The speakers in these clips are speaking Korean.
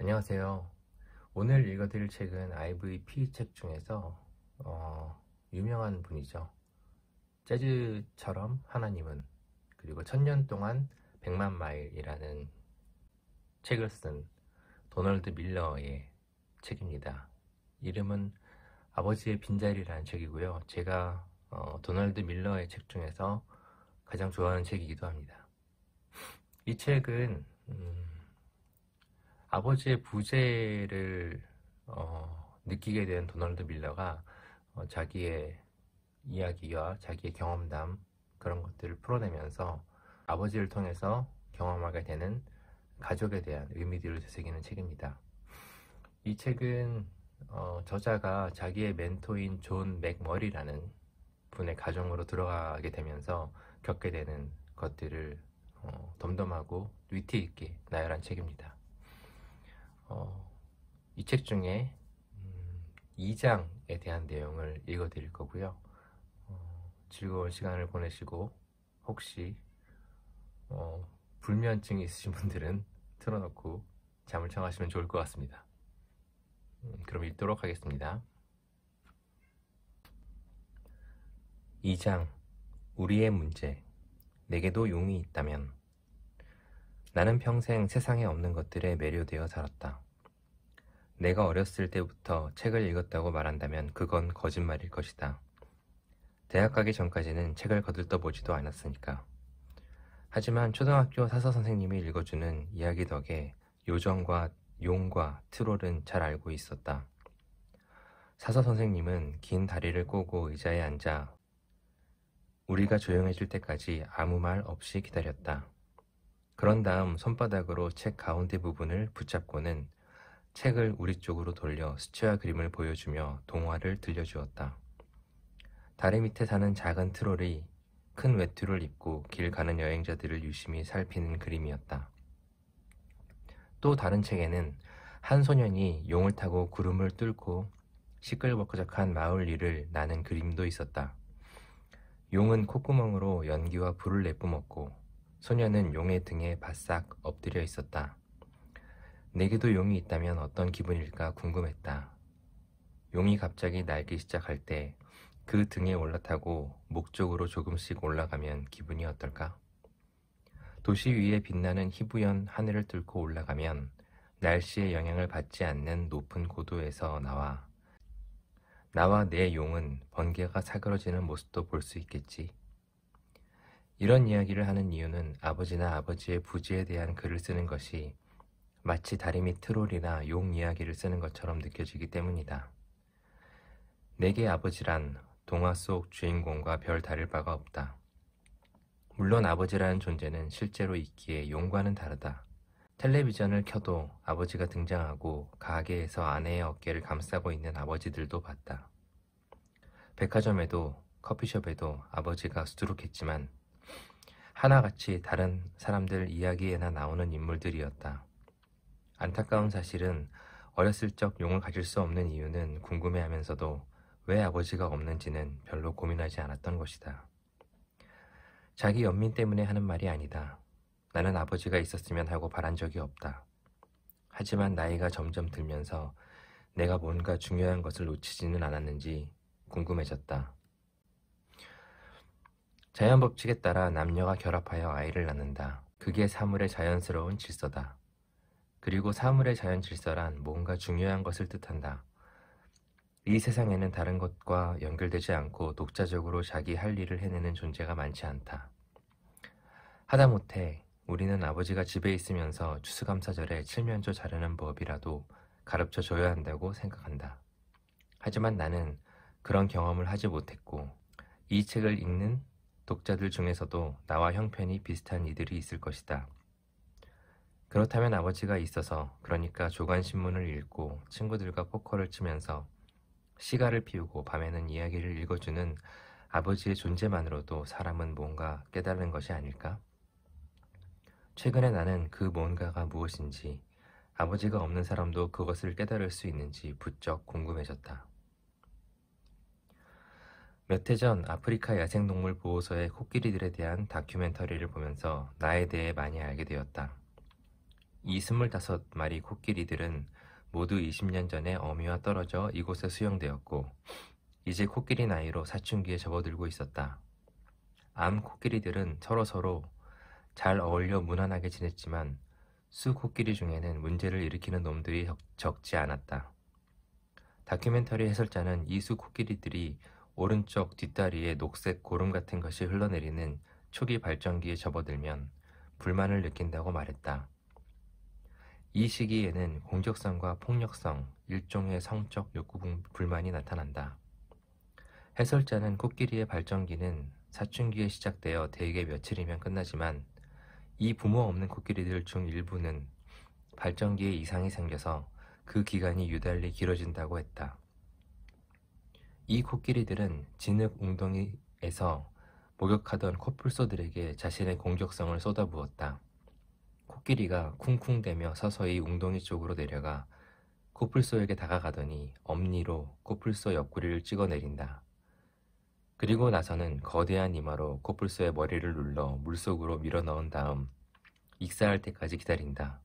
안녕하세요. 오늘 읽어드릴 책은 IVP 책 중에서 유명한 분이죠. 재즈처럼 하나님은, 그리고 1000년 동안 100만 마일이라는 책을 쓴 도널드 밀러의 책입니다. 이름은 아버지의 빈자리라는 책이고요. 제가 도널드 밀러의 책 중에서 가장 좋아하는 책이기도 합니다. 이 책은 아버지의 부재를 느끼게 된 도널드 밀러가 자기의 이야기와 자기의 경험담, 그런 것들을 풀어내면서 아버지를 통해서 경험하게 되는 가족에 대한 의미들을 되새기는 책입니다. 이 책은 저자가 자기의 멘토인 존 맥머리라는 분의 가정으로 들어가게 되면서 겪게 되는 것들을 덤덤하고 위트 있게 나열한 책입니다. 이 책 중에 2장에 대한 내용을 읽어드릴 거고요. 즐거운 시간을 보내시고 혹시 불면증이 있으신 분들은 틀어놓고 잠을 청하시면 좋을 것 같습니다. 그럼 읽도록 하겠습니다. 2장. 우리의 문제. 내게도 용이 있다면. 나는 평생 세상에 없는 것들에 매료되어 살았다. 내가 어렸을 때부터 책을 읽었다고 말한다면 그건 거짓말일 것이다. 대학 가기 전까지는 책을 거들떠보지도 않았으니까. 하지만 초등학교 사서 선생님이 읽어주는 이야기 덕에 요정과 용과 트롤은 잘 알고 있었다. 사서 선생님은 긴 다리를 꼬고 의자에 앉아 우리가 조용해질 때까지 아무 말 없이 기다렸다. 그런 다음 손바닥으로 책 가운데 부분을 붙잡고는 책을 우리 쪽으로 돌려 수채화 그림을 보여주며 동화를 들려주었다. 다리 밑에 사는 작은 트롤이 큰 외투를 입고 길 가는 여행자들을 유심히 살피는 그림이었다. 또 다른 책에는 한 소년이 용을 타고 구름을 뚫고 시끌벅적한 마을 위를 나는 그림도 있었다. 용은 콧구멍으로 연기와 불을 내뿜었고 소년은 용의 등에 바싹 엎드려 있었다. 내게도 용이 있다면 어떤 기분일까 궁금했다. 용이 갑자기 날기 시작할 때 그 등에 올라타고 목 쪽으로 조금씩 올라가면 기분이 어떨까? 도시 위에 빛나는 희부연 하늘을 뚫고 올라가면 날씨의 영향을 받지 않는 높은 고도에서 나와 내 용은 번개가 사그러지는 모습도 볼 수 있겠지. 이런 이야기를 하는 이유는 아버지나 아버지의 부지에 대한 글을 쓰는 것이 마치 다리 밑 트롤이나 용 이야기를 쓰는 것처럼 느껴지기 때문이다. 내게 아버지란 동화 속 주인공과 별 다를 바가 없다. 물론 아버지라는 존재는 실제로 있기에 용과는 다르다. 텔레비전을 켜도 아버지가 등장하고 가게에서 아내의 어깨를 감싸고 있는 아버지들도 봤다. 백화점에도 커피숍에도 아버지가 수두룩했지만 하나같이 다른 사람들 이야기에나 나오는 인물들이었다. 안타까운 사실은 어렸을 적 용을 가질 수 없는 이유는 궁금해하면서도 왜 아버지가 없는지는 별로 고민하지 않았던 것이다. 자기 연민 때문에 하는 말이 아니다. 나는 아버지가 있었으면 하고 바란 적이 없다. 하지만 나이가 점점 들면서 내가 뭔가 중요한 것을 놓치지는 않았는지 궁금해졌다. 자연법칙에 따라 남녀가 결합하여 아이를 낳는다. 그게 사물의 자연스러운 질서다. 그리고 사물의 자연 질서란 뭔가 중요한 것을 뜻한다. 이 세상에는 다른 것과 연결되지 않고 독자적으로 자기 할 일을 해내는 존재가 많지 않다. 하다못해 우리는 아버지가 집에 있으면서 추수감사절에 칠면조 자르는 법이라도 가르쳐 줘야 한다고 생각한다. 하지만 나는 그런 경험을 하지 못했고 이 책을 읽는 독자들 중에서도 나와 형편이 비슷한 이들이 있을 것이다. 그렇다면 아버지가 있어서, 그러니까 조간신문을 읽고 친구들과 포커를 치면서 시가를 피우고 밤에는 이야기를 읽어주는 아버지의 존재만으로도 사람은 뭔가 깨달은 것이 아닐까? 최근에 나는 그 뭔가가 무엇인지, 아버지가 없는 사람도 그것을 깨달을 수 있는지 부쩍 궁금해졌다. 몇 해 전 아프리카 야생동물 보호소의 코끼리들에 대한 다큐멘터리를 보면서 나에 대해 많이 알게 되었다. 이 25마리 코끼리들은 모두 20년 전에 어미와 떨어져 이곳에 수용되었고 이제 코끼리 나이로 사춘기에 접어들고 있었다. 암 코끼리들은 서로서로 잘 어울려 무난하게 지냈지만 수 코끼리 중에는 문제를 일으키는 놈들이 적지 않았다. 다큐멘터리 해설자는 이 수 코끼리들이 오른쪽 뒷다리에 녹색 고름 같은 것이 흘러내리는 초기 발전기에 접어들면 불만을 느낀다고 말했다. 이 시기에는 공격성과 폭력성, 일종의 성적 욕구 불만이 나타난다. 해설자는 코끼리의 발전기는 사춘기에 시작되어 대개 며칠이면 끝나지만 이 부모 없는 코끼리들 중 일부는 발전기에 이상이 생겨서 그 기간이 유달리 길어진다고 했다. 이 코끼리들은 진흙 웅덩이에서 목욕하던 코뿔소들에게 자신의 공격성을 쏟아부었다. 코끼리가 쿵쿵대며 서서히 웅덩이 쪽으로 내려가 코뿔소에게 다가가더니 엄니로 코뿔소 옆구리를 찍어내린다. 그리고 나서는 거대한 이마로 코뿔소의 머리를 눌러 물속으로 밀어넣은 다음 익사할 때까지 기다린다.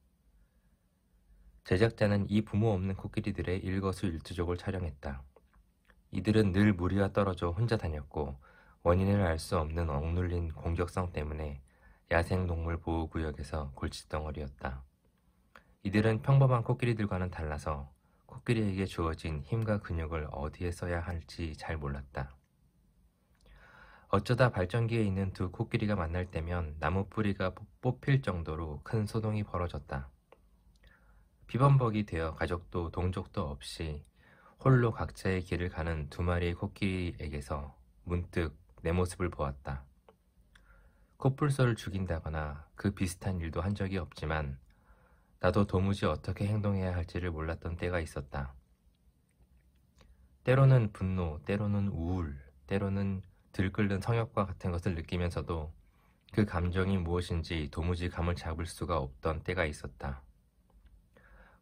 제작자는 이 부모 없는 코끼리들의 일거수일투족을 촬영했다. 이들은 늘 무리와 떨어져 혼자 다녔고 원인을 알 수 없는 억눌린 공격성 때문에 야생동물 보호구역에서 골칫덩어리였다. 이들은 평범한 코끼리들과는 달라서 코끼리에게 주어진 힘과 근육을 어디에 써야 할지 잘 몰랐다. 어쩌다 발전기에 있는 두 코끼리가 만날 때면 나무 뿌리가 뽑힐 정도로 큰 소동이 벌어졌다. 피범벅이 되어 가족도 동족도 없이 홀로 각자의 길을 가는 두 마리의 코끼리에게서 문득 내 모습을 보았다. 코뿔소를 죽인다거나 그 비슷한 일도 한 적이 없지만 나도 도무지 어떻게 행동해야 할지를 몰랐던 때가 있었다. 때로는 분노, 때로는 우울, 때로는 들끓는 성욕과 같은 것을 느끼면서도 그 감정이 무엇인지 도무지 감을 잡을 수가 없던 때가 있었다.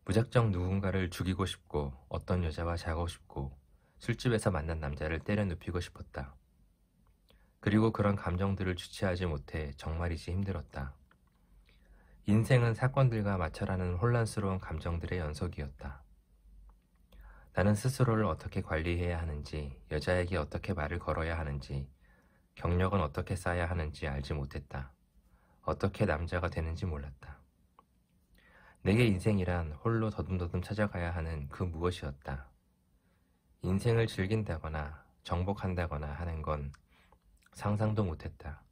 무작정 누군가를 죽이고 싶고 어떤 여자와 자고 싶고 술집에서 만난 남자를 때려 눕히고 싶었다. 그리고 그런 감정들을 주체하지 못해 정말이지 힘들었다. 인생은 사건들과 마찰하는 혼란스러운 감정들의 연속이었다. 나는 스스로를 어떻게 관리해야 하는지, 여자에게 어떻게 말을 걸어야 하는지, 경력은 어떻게 쌓아야 하는지 알지 못했다. 어떻게 남자가 되는지 몰랐다. 내게 인생이란 홀로 더듬더듬 찾아가야 하는 그 무엇이었다. 인생을 즐긴다거나 정복한다거나 하는 건 상상도 못했다.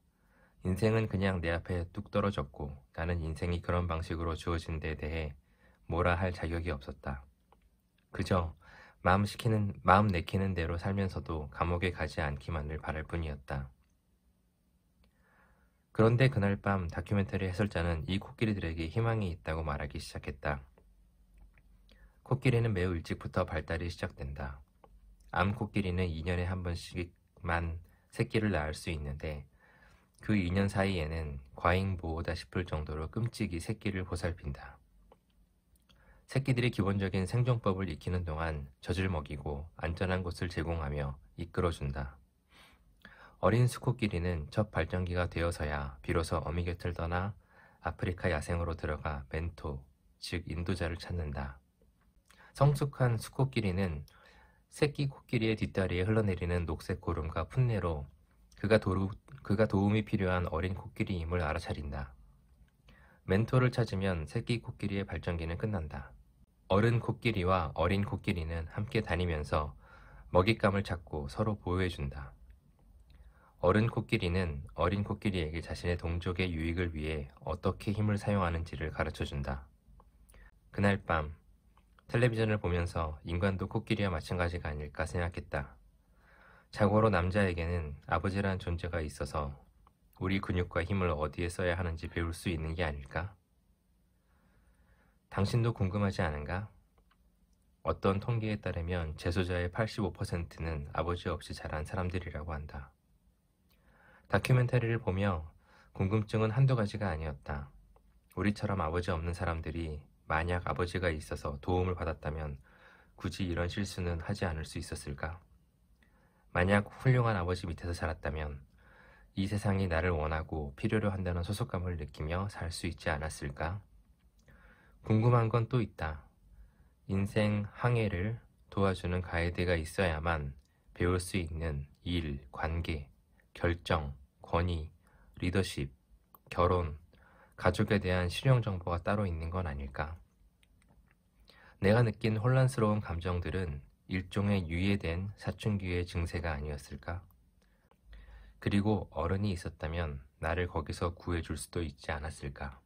인생은 그냥 내 앞에 뚝 떨어졌고 나는 인생이 그런 방식으로 주어진 데 대해 뭐라 할 자격이 없었다. 그저 마음 내키는 대로 살면서도 감옥에 가지 않기만을 바랄 뿐이었다. 그런데 그날 밤 다큐멘터리 해설자는 이 코끼리들에게 희망이 있다고 말하기 시작했다. 코끼리는 매우 일찍부터 발달이 시작된다. 암 코끼리는 2년에 한 번씩만 새끼를 낳을 수 있는데 그 2년 사이에는 과잉보호다 싶을 정도로 끔찍이 새끼를 보살핀다. 새끼들이 기본적인 생존법을 익히는 동안 젖을 먹이고 안전한 곳을 제공하며 이끌어준다. 어린 수코끼리는 첫 발전기가 되어서야 비로소 어미 곁을 떠나 아프리카 야생으로 들어가 멘토, 즉 인도자를 찾는다. 성숙한 수코끼리는 새끼 코끼리의 뒷다리에 흘러내리는 녹색 고름과 풋내로 그가 도움이 필요한 어린 코끼리임을 알아차린다. 멘토를 찾으면 새끼 코끼리의 발전기는 끝난다. 어른 코끼리와 어린 코끼리는 함께 다니면서 먹잇감을 찾고 서로 보호해준다. 어른 코끼리는 어린 코끼리에게 자신의 동족의 유익을 위해 어떻게 힘을 사용하는지를 가르쳐준다. 그날 밤 텔레비전을 보면서 인간도 코끼리와 마찬가지가 아닐까 생각했다. 자고로 남자에게는 아버지란 존재가 있어서 우리 근육과 힘을 어디에 써야 하는지 배울 수 있는 게 아닐까? 당신도 궁금하지 않은가? 어떤 통계에 따르면 재소자의 85%는 아버지 없이 자란 사람들이라고 한다. 다큐멘터리를 보며 궁금증은 한두 가지가 아니었다. 우리처럼 아버지 없는 사람들이 만약 아버지가 있어서 도움을 받았다면 굳이 이런 실수는 하지 않을 수 있었을까? 만약 훌륭한 아버지 밑에서 자랐다면 이 세상이 나를 원하고 필요로 한다는 소속감을 느끼며 살 수 있지 않았을까? 궁금한 건 또 있다. 인생 항해를 도와주는 가이드가 있어야만 배울 수 있는 일, 관계, 결정, 권위, 리더십, 결혼, 가족에 대한 실용 정보가 따로 있는 건 아닐까? 내가 느낀 혼란스러운 감정들은 일종의 유예된 사춘기의 증세가 아니었을까? 그리고 어른이 있었다면 나를 거기서 구해줄 수도 있지 않았을까?